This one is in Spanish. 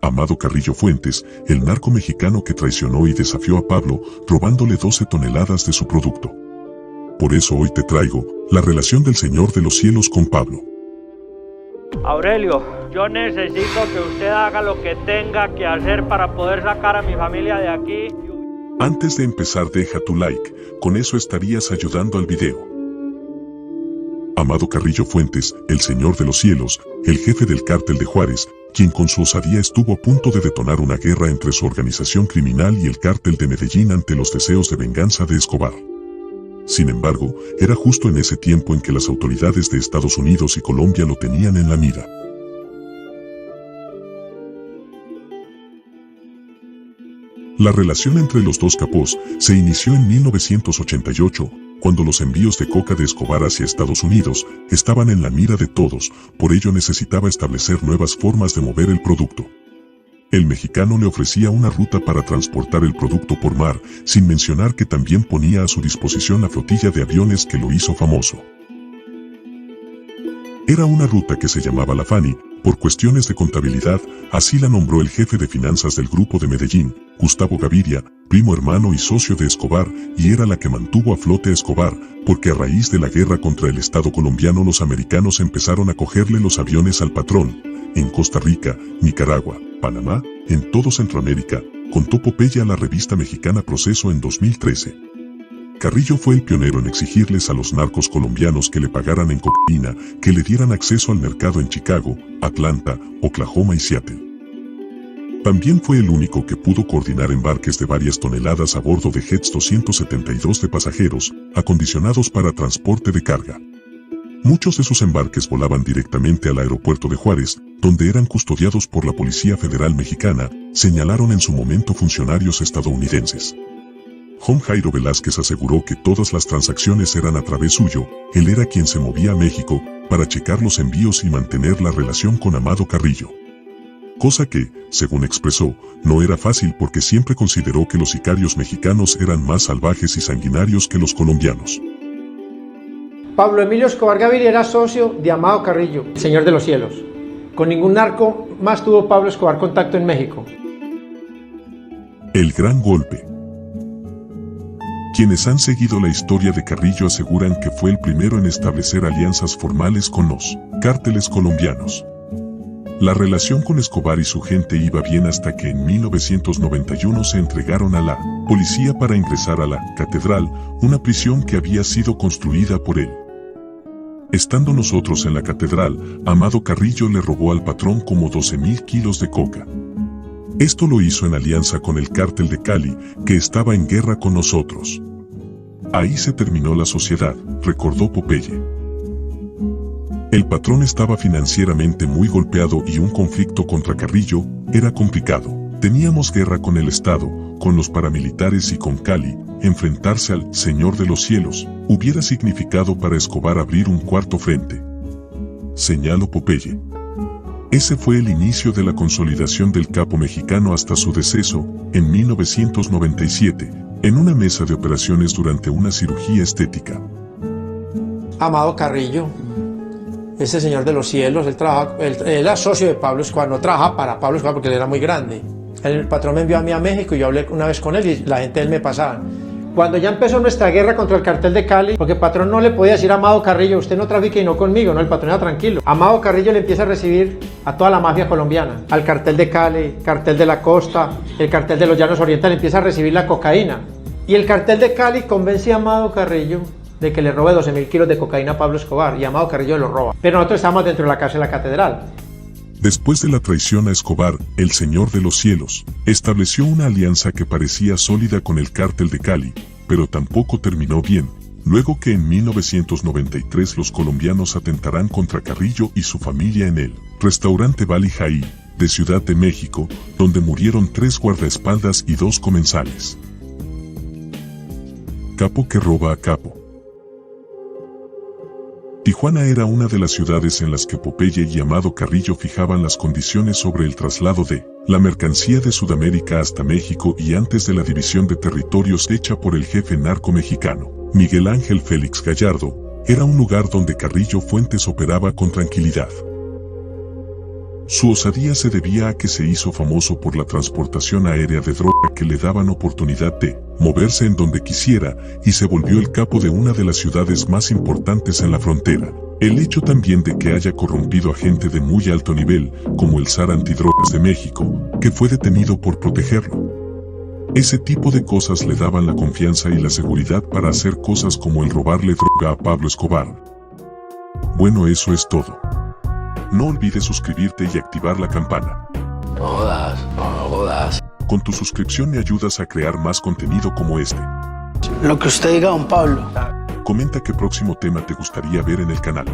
Amado Carrillo Fuentes, el narco mexicano que traicionó y desafió a Pablo, robándole 12 toneladas de su producto. Por eso hoy te traigo la relación del Señor de los Cielos con Pablo. Aurelio, yo necesito que usted haga lo que tenga que hacer para poder sacar a mi familia de aquí. Antes de empezar, deja tu like, con eso estarías ayudando al video. Amado Carrillo Fuentes, el Señor de los Cielos, el jefe del cártel de Juárez, quien con su osadía estuvo a punto de detonar una guerra entre su organización criminal y el cártel de Medellín ante los deseos de venganza de Escobar. Sin embargo, era justo en ese tiempo en que las autoridades de Estados Unidos y Colombia lo tenían en la mira. La relación entre los dos capos se inició en 1988, cuando los envíos de coca de Escobar hacia Estados Unidos estaban en la mira de todos, por ello necesitaba establecer nuevas formas de mover el producto. El mexicano le ofrecía una ruta para transportar el producto por mar, sin mencionar que también ponía a su disposición la flotilla de aviones que lo hizo famoso. Era una ruta que se llamaba la Fanny, por cuestiones de contabilidad, así la nombró el jefe de finanzas del grupo de Medellín, Gustavo Gaviria, primo hermano y socio de Escobar, y era la que mantuvo a flote a Escobar, porque a raíz de la guerra contra el Estado colombiano los americanos empezaron a cogerle los aviones al patrón, en Costa Rica, Nicaragua, Panamá, en todo Centroamérica, contó Popeye a la revista mexicana Proceso en 2013. Carrillo fue el pionero en exigirles a los narcos colombianos que le pagaran en cocaína, que le dieran acceso al mercado en Chicago, Atlanta, Oklahoma y Seattle. También fue el único que pudo coordinar embarques de varias toneladas a bordo de jets 272 de pasajeros, acondicionados para transporte de carga. Muchos de sus embarques volaban directamente al aeropuerto de Juárez, donde eran custodiados por la Policía Federal Mexicana, señalaron en su momento funcionarios estadounidenses. Juan Jairo Velázquez aseguró que todas las transacciones eran a través suyo, él era quien se movía a México, para checar los envíos y mantener la relación con Amado Carrillo. Cosa que, según expresó, no era fácil porque siempre consideró que los sicarios mexicanos eran más salvajes y sanguinarios que los colombianos. Pablo Emilio Escobar Gaviria era socio de Amado Carrillo, el Señor de los Cielos. Con ningún narco más tuvo Pablo Escobar contacto en México. El gran golpe. Quienes han seguido la historia de Carrillo aseguran que fue el primero en establecer alianzas formales con los cárteles colombianos. La relación con Escobar y su gente iba bien hasta que en 1991 se entregaron a la policía para ingresar a la Catedral, una prisión que había sido construida por él. Estando nosotros en la Catedral, Amado Carrillo le robó al patrón como 12,000 kilos de coca. Esto lo hizo en alianza con el cártel de Cali, que estaba en guerra con nosotros. Ahí se terminó la sociedad, recordó Popeye. El patrón estaba financieramente muy golpeado y un conflicto contra Carrillo era complicado. Teníamos guerra con el Estado, con los paramilitares y con Cali. Enfrentarse al Señor de los Cielos hubiera significado para Escobar abrir un cuarto frente. Señaló Popeye. Ese fue el inicio de la consolidación del capo mexicano hasta su deceso, en 1997, en una mesa de operaciones durante una cirugía estética. Amado Carrillo, ese Señor de los Cielos, él era socio de Pablo Escobar, no trabajaba para Pablo Escobar porque él era muy grande. El patrón me envió a mí a México y yo hablé una vez con él y la gente de él me pasaba. Cuando ya empezó nuestra guerra contra el cartel de Cali, porque el patrón no le podía decir a Amado Carrillo, usted no trafique y no conmigo, no, el patrón era tranquilo. Amado Carrillo le empieza a recibir a toda la mafia colombiana, al cartel de Cali, cartel de la costa, el cartel de los Llanos Orientales, empieza a recibir la cocaína. Y el cartel de Cali convence a Amado Carrillo de que le robe 12,000 kilos de cocaína a Pablo Escobar, y Amado Carrillo lo roba. Pero nosotros estábamos dentro de la cárcel de la Catedral. Después de la traición a Escobar, el Señor de los Cielos estableció una alianza que parecía sólida con el cártel de Cali, pero tampoco terminó bien, luego que en 1993 los colombianos atentarán contra Carrillo y su familia en el restaurante Bali Jaí, de Ciudad de México, donde murieron 3 guardaespaldas y 2 comensales. Capo que roba a capo. Tijuana era una de las ciudades en las que Popeye y Amado Carrillo fijaban las condiciones sobre el traslado de la mercancía de Sudamérica hasta México y antes de la división de territorios hecha por el jefe narco mexicano, Miguel Ángel Félix Gallardo, era un lugar donde Carrillo Fuentes operaba con tranquilidad. Su osadía se debía a que se hizo famoso por la transportación aérea de droga que le daban oportunidad de moverse en donde quisiera y se volvió el capo de una de las ciudades más importantes en la frontera. El hecho también de que haya corrompido a gente de muy alto nivel, como el zar antidrogas de México, que fue detenido por protegerlo. Ese tipo de cosas le daban la confianza y la seguridad para hacer cosas como el robarle droga a Pablo Escobar. Bueno, eso es todo. No olvides suscribirte y activar la campana. No jodas. Con tu suscripción me ayudas a crear más contenido como este. Lo que usted diga, don Pablo. Comenta qué próximo tema te gustaría ver en el canal.